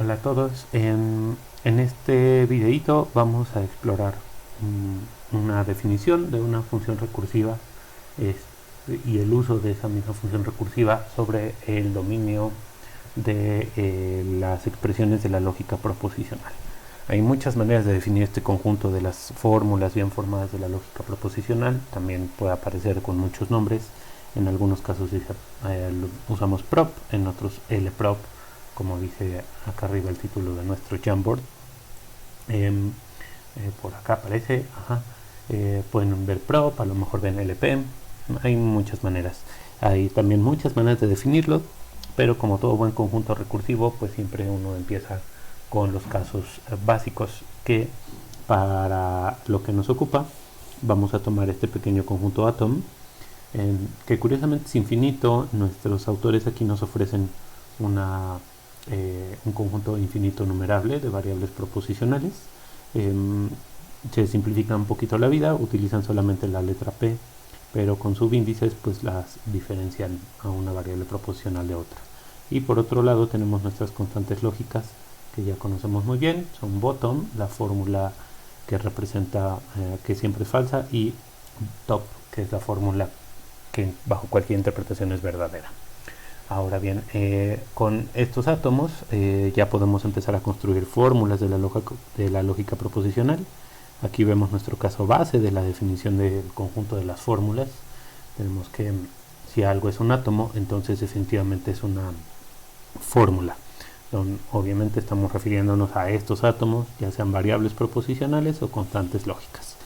Hola a todos. En este videito vamos a explorar una definición de una función recursiva y el uso de esa misma función recursiva sobre el dominio de las expresiones de la lógica proposicional. Hay muchas maneras de definir este conjunto de las fórmulas bien formadas de la lógica proposicional. También puede aparecer con muchos nombres. En algunos casos usamos prop, en otros lprop, como dice acá arriba el título de nuestro Jamboard. Por acá aparece, pueden ver prop, a lo mejor ven lp. Hay muchas maneras. Hay también muchas maneras de definirlo, pero como todo buen conjunto recursivo, pues siempre uno empieza con los casos básicos, que para lo que nos ocupa vamos a tomar este pequeño conjunto atom, que curiosamente es infinito. Nuestros autores aquí nos ofrecen un conjunto infinito numerable de variables proposicionales. Se simplifica un poquito la vida, utilizan solamente la letra p, pero con subíndices pues las diferencian a una variable proposicional de otra. Y por otro lado tenemos nuestras constantes lógicas, que ya conocemos muy bien. Son bottom, la fórmula que representa que siempre es falsa, y top, que es la fórmula que bajo cualquier interpretación es verdadera. Ahora bien, con estos átomos ya podemos empezar a construir fórmulas de la lógica proposicional. Aquí vemos nuestro caso base de la definición del conjunto de las fórmulas. Tenemos que si algo es un átomo, entonces definitivamente es una fórmula. Obviamente estamos refiriéndonos a estos átomos, ya sean variables proposicionales o constantes lógicas.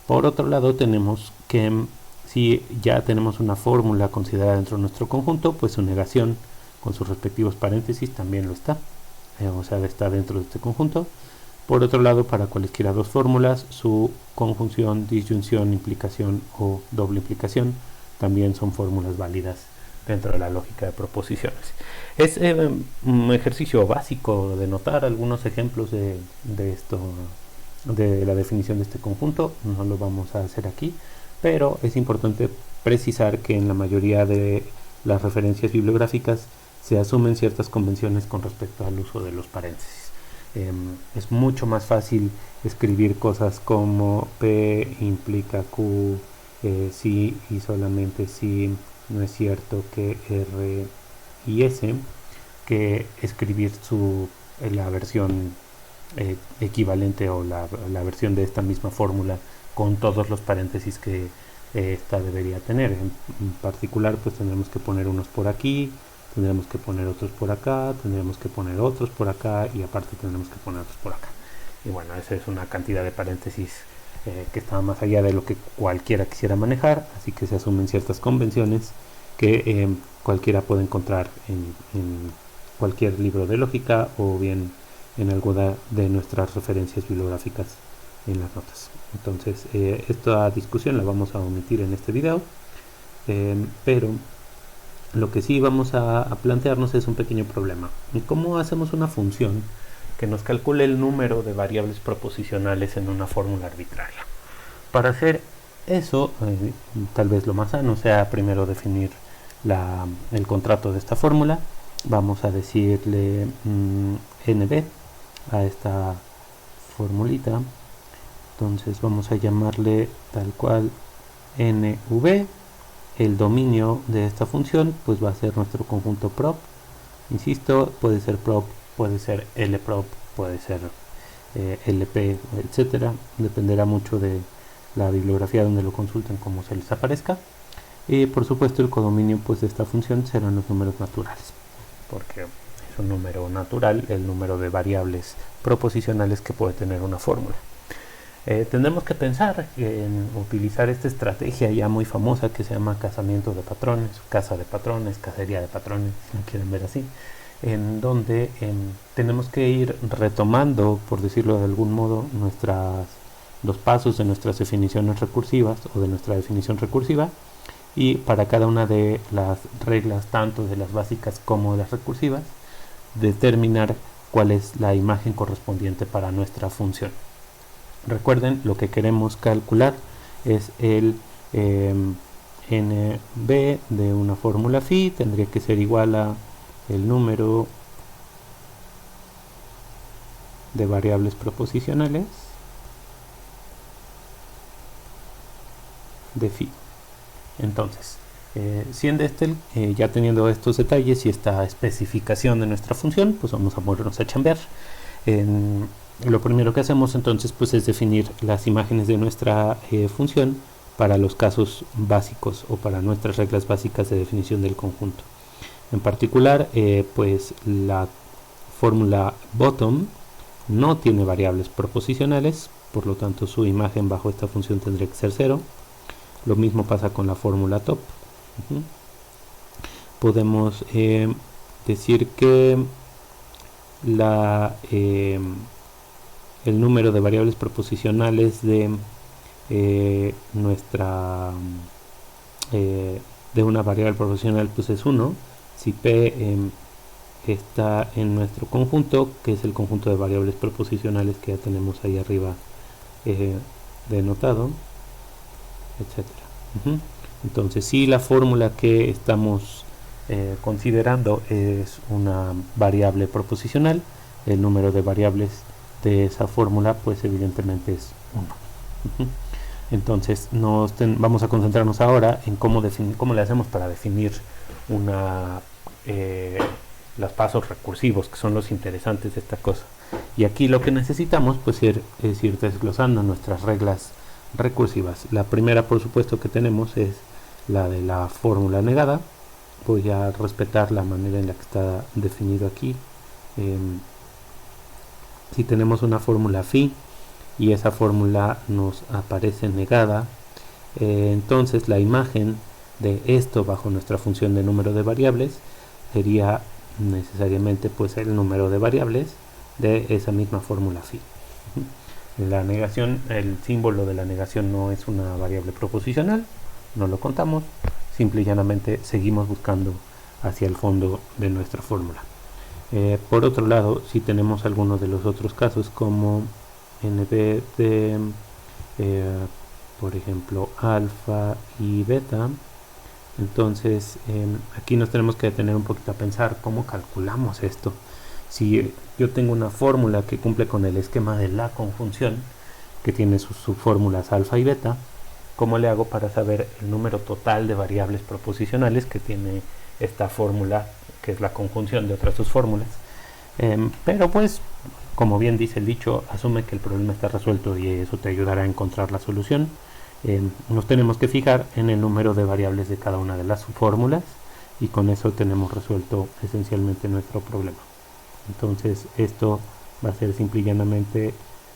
Por otro lado, tenemos que si ya tenemos una fórmula considerada dentro de nuestro conjunto, pues su negación con sus respectivos paréntesis también lo está, o sea, está dentro de este conjunto. Por otro lado, para cualesquiera dos fórmulas, su conjunción, disyunción, implicación o doble implicación también son fórmulas válidas dentro de la lógica de proposiciones. Es un ejercicio básico de notar algunos ejemplos de esto, de la definición de este conjunto. No lo vamos a hacer aquí, pero es importante precisar que en la mayoría de las referencias bibliográficas se asumen ciertas convenciones con respecto al uso de los paréntesis. Es mucho más fácil escribir cosas como P implica Q, si y solamente si no es cierto que R y S, que escribir la versión equivalente o la versión de esta misma fórmula con todos los paréntesis que esta debería tener. En particular, pues tendremos que poner unos por aquí, tendremos que poner otros por acá, tendremos que poner otros por acá, y aparte tendremos que poner otros por acá. Y bueno, esa es una cantidad de paréntesis que está más allá de lo que cualquiera quisiera manejar, así que se asumen ciertas convenciones que cualquiera puede encontrar en cualquier libro de lógica o bien en alguna de nuestras referencias bibliográficas en las notas. Entonces esta discusión la vamos a omitir en este video, pero lo que sí vamos a plantearnos es un pequeño problema. ¿Cómo hacemos una función que nos calcule el número de variables proposicionales en una fórmula arbitraria? Para hacer eso, tal vez lo más sano sea primero definir el contrato de esta fórmula. Vamos a decirle nb a esta formulita. Entonces vamos a llamarle tal cual nv. El dominio de esta función pues va a ser nuestro conjunto prop. Insisto, puede ser prop, puede ser lprop, puede ser lp, etcétera. Dependerá mucho de la bibliografía donde lo consulten, como se les aparezca. Y por supuesto el codominio pues de esta función serán los números naturales, porque es un número natural el número de variables proposicionales que puede tener una fórmula. Tendremos que pensar en utilizar esta estrategia ya muy famosa que se llama casamiento de patrones, casa de patrones, cacería de patrones, si lo quieren ver así, en donde tenemos que ir retomando, por decirlo de algún modo, los pasos de nuestras definiciones recursivas o de nuestra definición recursiva, y para cada una de las reglas, tanto de las básicas como de las recursivas, determinar cuál es la imagen correspondiente para nuestra función. Recuerden, lo que queremos calcular es el nb de una fórmula phi. Tendría que ser igual a el número de variables proposicionales de phi. Entonces, siendo ya teniendo estos detalles y esta especificación de nuestra función, pues vamos a ponernos a chambear. Lo primero que hacemos entonces pues es definir las imágenes de nuestra función para los casos básicos o para nuestras reglas básicas de definición del conjunto. En particular, pues la fórmula bottom no tiene variables proposicionales, por lo tanto su imagen bajo esta función tendría que ser 0. Lo mismo pasa con la fórmula top. Podemos decir que el número de variables proposicionales de de una variable proposicional pues es 1 si P está en nuestro conjunto, que es el conjunto de variables proposicionales que ya tenemos ahí arriba denotado, etcétera. Entonces, si la fórmula que estamos considerando es una variable proposicional, el número de variables de esa fórmula pues evidentemente es 1. Entonces vamos a concentrarnos ahora en cómo le hacemos para definir los pasos recursivos, que son los interesantes de esta cosa. Y aquí lo que necesitamos pues es ir desglosando nuestras reglas recursivas. La primera, por supuesto, que tenemos es la de la fórmula negada. Voy a respetar la manera en la que está definido aquí. Si tenemos una fórmula phi y esa fórmula nos aparece negada, entonces la imagen de esto bajo nuestra función de número de variables sería necesariamente pues el número de variables de esa misma fórmula phi. La negación, el símbolo de la negación no es una variable proposicional, no lo contamos, simple y llanamente seguimos buscando hacia el fondo de nuestra fórmula. Por otro lado, si tenemos algunos de los otros casos como en vez de por ejemplo alfa y beta, entonces aquí nos tenemos que detener un poquito a pensar cómo calculamos esto. Si yo tengo una fórmula que cumple con el esquema de la conjunción, que tiene sus subfórmulas alfa y beta, ¿cómo le hago para saber el número total de variables proposicionales que tiene esta fórmula, que es la conjunción de otras dos fórmulas? Pero pues, como bien dice el dicho, asume que el problema está resuelto y eso te ayudará a encontrar la solución. Nos tenemos que fijar en el número de variables de cada una de las fórmulas y con eso tenemos resuelto esencialmente nuestro problema. Entonces esto va a ser simple y llanamente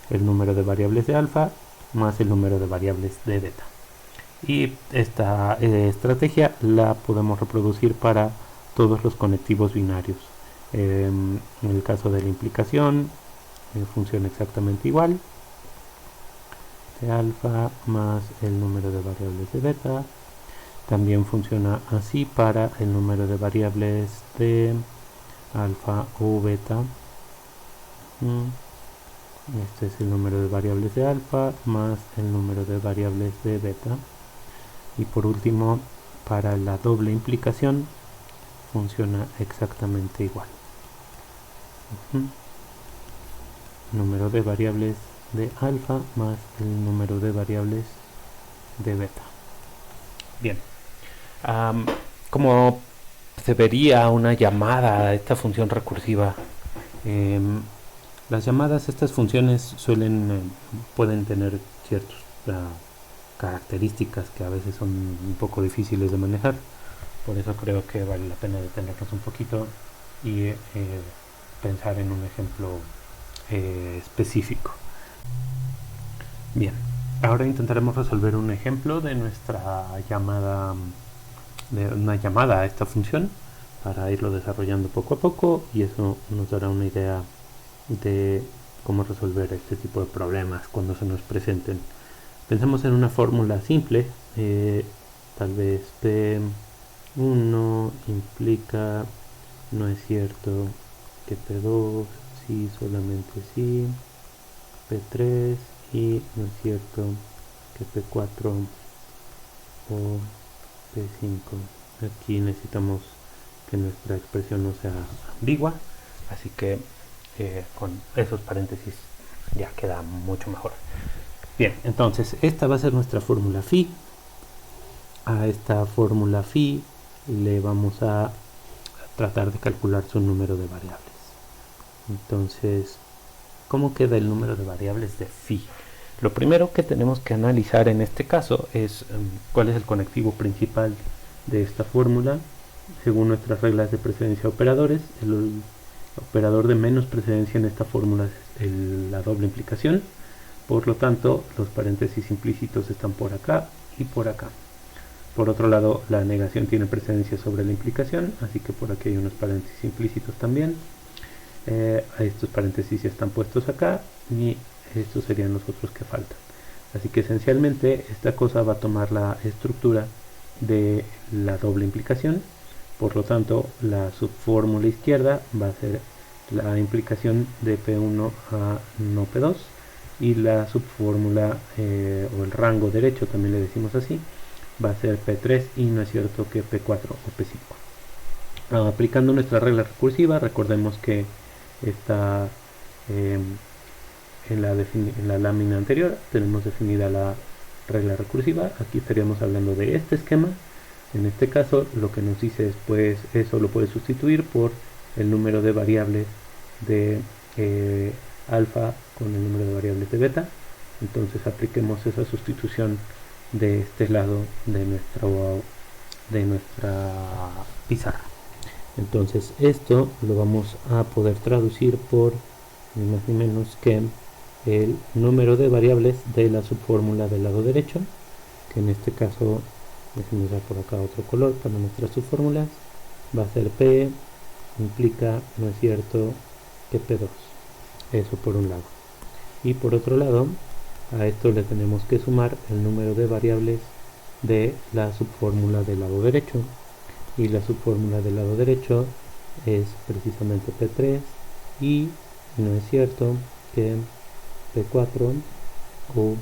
el número de variables de alfa más el número de variables de beta. Y esta estrategia la podemos reproducir para todos los conectivos binarios. En el caso de la implicación funciona exactamente igual, de alfa más el número de variables de beta. También funciona así para el número de variables de alfa o beta. Este es el número de variables de alfa más el número de variables de beta. Y por último, para la doble implicación funciona exactamente igual. Número de variables de alfa más el número de variables de beta. Bien, como se vería una llamada a esta función recursiva, las llamadas a estas funciones pueden tener ciertas características que a veces son un poco difíciles de manejar. Por eso creo que vale la pena detenernos un poquito y pensar en un ejemplo específico. Bien, ahora intentaremos resolver un ejemplo de nuestra llamada, de una llamada a esta función, para irlo desarrollando poco a poco, y eso nos dará una idea de cómo resolver este tipo de problemas cuando se nos presenten. Pensemos en una fórmula simple, tal vez P1 implica, no es cierto, que P2 sí, solamente sí, P3 y no es cierto que P4 o P5. Aquí necesitamos que nuestra expresión no sea ambigua, así que con esos paréntesis ya queda mucho mejor. Bien, entonces esta va a ser nuestra fórmula phi. A esta fórmula phi le vamos a tratar de calcular su número de variables. Entonces, ¿cómo queda el número de variables de phi? Lo primero que tenemos que analizar en este caso es cuál es el conectivo principal de esta fórmula. Según nuestras reglas de precedencia de operadores, el operador de menos precedencia en esta fórmula es la doble implicación. Por lo tanto, los paréntesis implícitos están por acá y por acá. Por otro lado, la negación tiene precedencia sobre la implicación, así que por aquí hay unos paréntesis implícitos también. Estos paréntesis ya están puestos acá y estos serían los otros que faltan. Así que esencialmente esta cosa va a tomar la estructura de la doble implicación. Por lo tanto, la subfórmula izquierda va a ser la implicación de P1 a no P2 y la subfórmula o el rango derecho, también le decimos así, va a ser P3 y no es cierto que P4 o P5. Aplicando nuestra regla recursiva, recordemos que está en la lámina anterior tenemos definida la regla recursiva. Aquí estaríamos hablando de este esquema. En este caso lo que nos dice es, pues eso lo puedes sustituir por el número de variables de alfa con el número de variables de beta. Entonces apliquemos esa sustitución de este lado de nuestra pizarra. Entonces esto lo vamos a poder traducir por ni más ni menos que el número de variables de la subfórmula del lado derecho, que en este caso, déjenme usar por acá otro color para nuestras subfórmulas, va a ser P implica, no es cierto, que P2. Eso por un lado. Y por otro lado, a esto le tenemos que sumar el número de variables de la subfórmula del lado derecho. Y la subfórmula del lado derecho es precisamente P3 y no es cierto que P4 o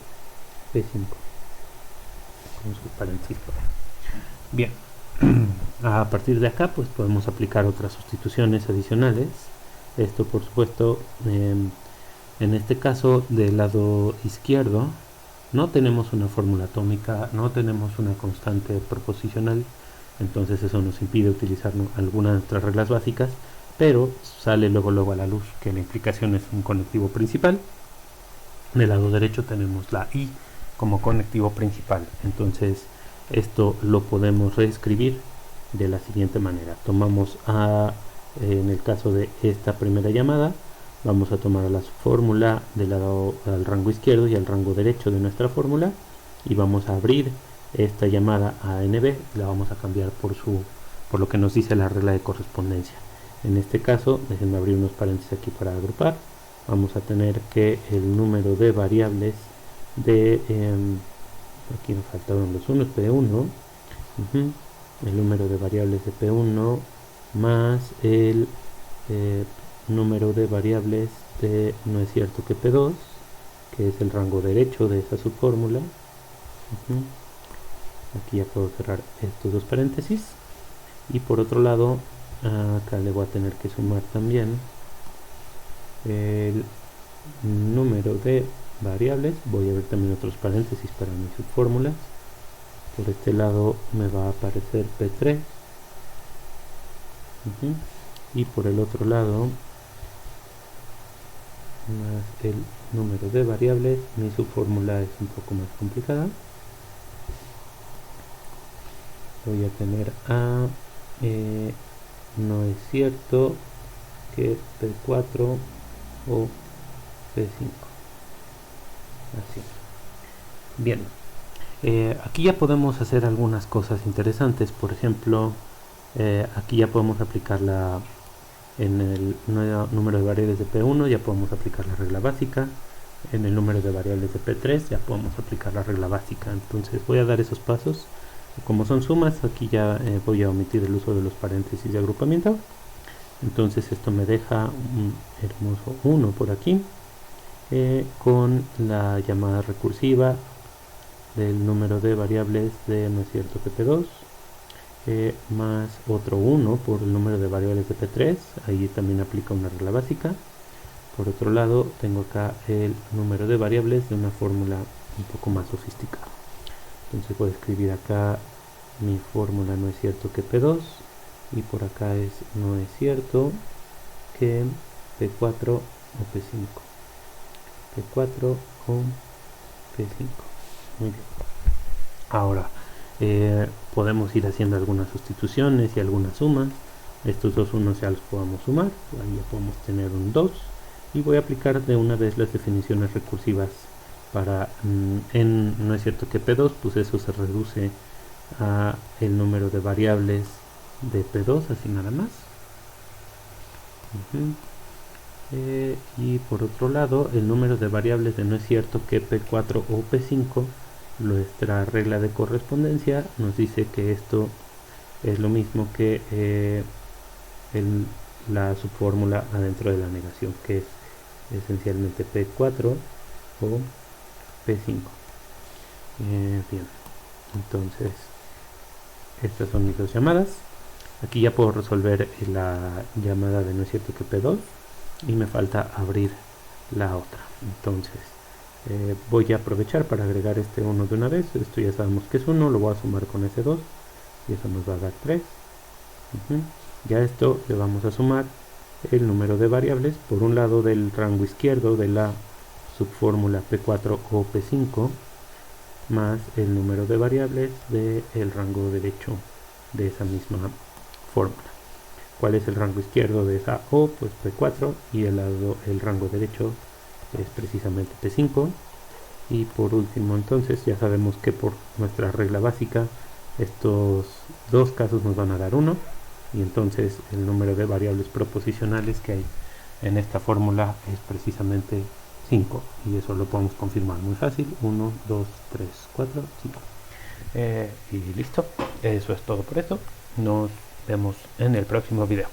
P5 con sus paréntesis. Bien, a partir de acá pues podemos aplicar otras sustituciones adicionales. Esto por supuesto en este caso del lado izquierdo no tenemos una fórmula atómica, no tenemos una constante proposicional. Entonces eso nos impide utilizar algunas de nuestras reglas básicas, pero sale luego a la luz que la implicación es un conectivo principal. Del lado derecho tenemos la I como conectivo principal. Entonces esto lo podemos reescribir de la siguiente manera. Tomamos en el caso de esta primera llamada, vamos a tomar la fórmula del lado al rango izquierdo y al rango derecho de nuestra fórmula y vamos a abrir esta llamada a NB, la vamos a cambiar por lo que nos dice la regla de correspondencia. En este caso, déjenme abrir unos paréntesis aquí para agrupar. Vamos a tener que el número de variables de aquí me faltaron los unos, P1, el número de variables de P1 más el número de variables de no es cierto que P2, que es el rango derecho de esa subfórmula. Aquí ya puedo cerrar estos dos paréntesis y por otro lado acá le voy a tener que sumar también el número de variables. Voy a ver también otros paréntesis para mis subfórmulas. Por este lado me va a aparecer P3 y por el otro lado más el número de variables. Mi subfórmula es un poco más complicada. Voy a tener a no es cierto que P4 o P5. Así. Bien, aquí ya podemos hacer algunas cosas interesantes. Por ejemplo, aquí ya podemos aplicarla en el número de variables de P1, ya podemos aplicar la regla básica. En el número de variables de P3 ya podemos aplicar la regla básica. Entonces voy a dar esos pasos. Como son sumas, aquí ya voy a omitir el uso de los paréntesis de agrupamiento. Entonces esto me deja un hermoso 1 por aquí, con la llamada recursiva del número de variables de no es cierto P2, más otro 1 por el número de variables de P3. Ahí también aplica una regla básica. Por otro lado, tengo acá el número de variables de una fórmula un poco más sofisticada. Entonces voy a escribir acá mi fórmula no es cierto que P2, y por acá es no es cierto que P4 o P5. P4 o P5. Muy bien. Ahora podemos ir haciendo algunas sustituciones y algunas sumas. Estos dos unos ya los podemos sumar, ahí ya podemos tener un 2, y voy a aplicar de una vez las definiciones recursivas para en no es cierto que P2, pues eso se reduce a el número de variables de P2, así nada más. Y por otro lado, el número de variables de no es cierto que P4 o P5, nuestra regla de correspondencia nos dice que esto es lo mismo que la subfórmula adentro de la negación, que es esencialmente P4 o P5. Bien, entonces estas son mis dos llamadas. Aquí ya puedo resolver la llamada de no es cierto que P2, y me falta abrir la otra. Entonces voy a aprovechar para agregar este 1 de una vez. Esto ya sabemos que es 1, lo voy a sumar con ese 2 y eso nos va a dar 3. Ya a esto le vamos a sumar el número de variables, por un lado del rango izquierdo de la subfórmula P4 o P5, más el número de variables del rango derecho de esa misma fórmula. ¿Cuál es el rango izquierdo de esa O? Pues P4, y el rango derecho es precisamente P5. Y por último, entonces ya sabemos que por nuestra regla básica estos dos casos nos van a dar 1, y entonces el número de variables proposicionales que hay en esta fórmula es precisamente 5, y eso lo podemos confirmar muy fácil: 1, 2, 3, 4, 5. Y listo, eso es todo por esto. Nos vemos en el próximo video.